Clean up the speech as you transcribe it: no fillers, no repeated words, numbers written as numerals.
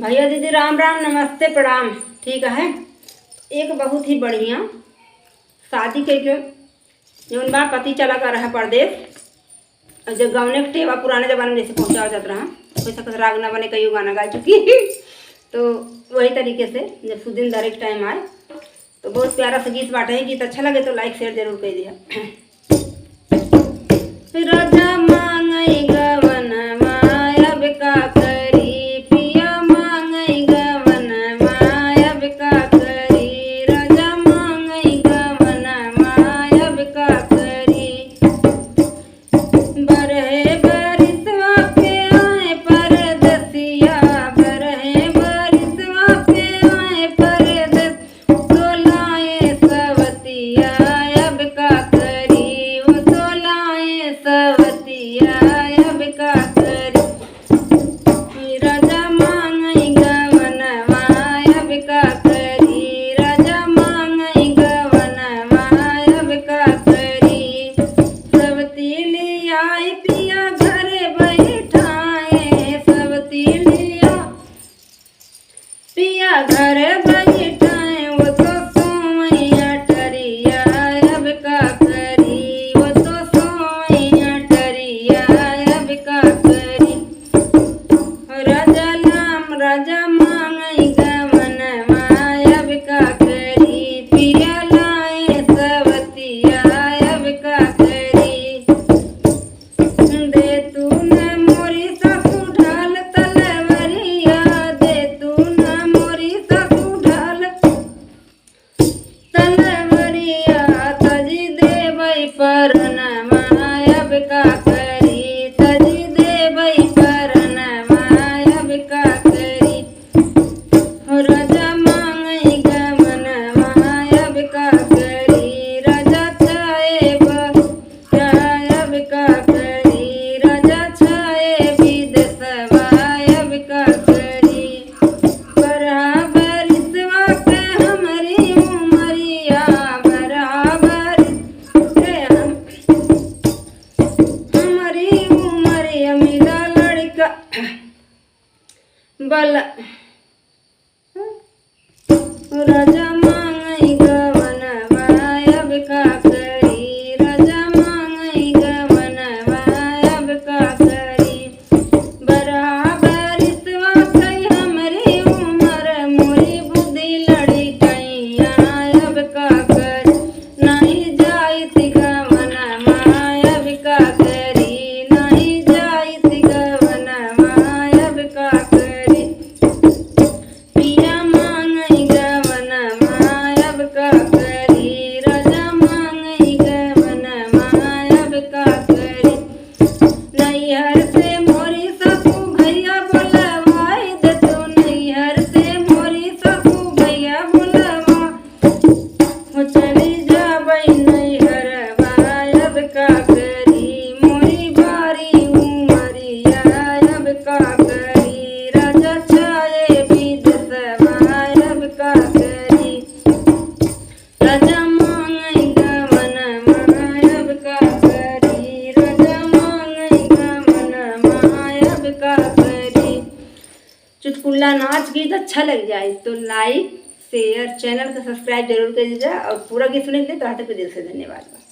भैया दीदी राम राम नमस्ते प्रणाम। ठीक है। एक बहुत ही बढ़िया शादी के जौन बा पति चला कर रहा परदेश और जब गाँव के टेवा पुराने जमाने में जैसे पहुँचा जाता रहा वैसा राग ना बने कई गाना गा चुकी तो वही तरीके से जब सुदिन धरे के टाइम आए तो बहुत प्यारा सा गीत बाटे है। गीत अच्छा लगे तो लाइक शेयर जरूर कर दिया। राजा मांगई गवन मायब का करी पिया मांगई गवन मायब का करी राजा मांगई गवन मायब का करी बरहे बरिसवा पे आए परदसिया बरहे बरिसवा पे आए परदस सोलाए सवतिया अब का करी वो सोलाए सवतिया अब का करी राजा मांगई गवन मायब का करी राजा मांगई गवन मायब का करी सवती लियाई पिया घरे बैठाए सवती लिया पिया घरे बैठाए वो तो सोमैया टरिया अब का करी वो तो सोमैया टरिया अब का करी राजा नाम राजा मांगई गवन मायब का करी पिया लाए सवतिया अब का करी दे तू न मोरी सासू ढाल तलवरिया दे तू न मोरी सासू ढाल तलवरिया तजी देवई परन मायब का करी तजी देवई परन मायब का करी राजा मांगई गवन मायब का करी राजा छाएब छायब का करी राजा छाए विदेशवा अब का करी बरहा बरिसवा के हमरी उमरिया बरहा बरिस के हमारी उमरिया मिला लड़का बल राजा मांगई गवन मायब का करी राजा मांगई गवन मायब का करी बरहा बरिसवा कई हमरी उमर मोरी बुद्धि लड़ी कैया अब का कर नहीं जाइत गवन मायब का करी नहीं जाइत गवन मायब का करी पिया मांगई गवन मायब का करी राजा मांगई गवन मायब का करी नैहर से मोरी सासू भैया बोलवाई दे तू नैहर से मोरी सासू भैया बोलवा हो चली जाबई नैहर अब का करी मोरी बारी उमरिया अब का करी राजा छाए विदेशवा अब का करी राजा मांगई गवन मायब का करी राजा मांगई गवन मायब का करी। चुटकुला नाच गीत अच्छा लग जाए तो लाइक शेयर चैनल को सब्सक्राइब जरूर कर दीजिए और पूरा गीत सुनने के लिए तो हाथ पे दिल से धन्यवाद।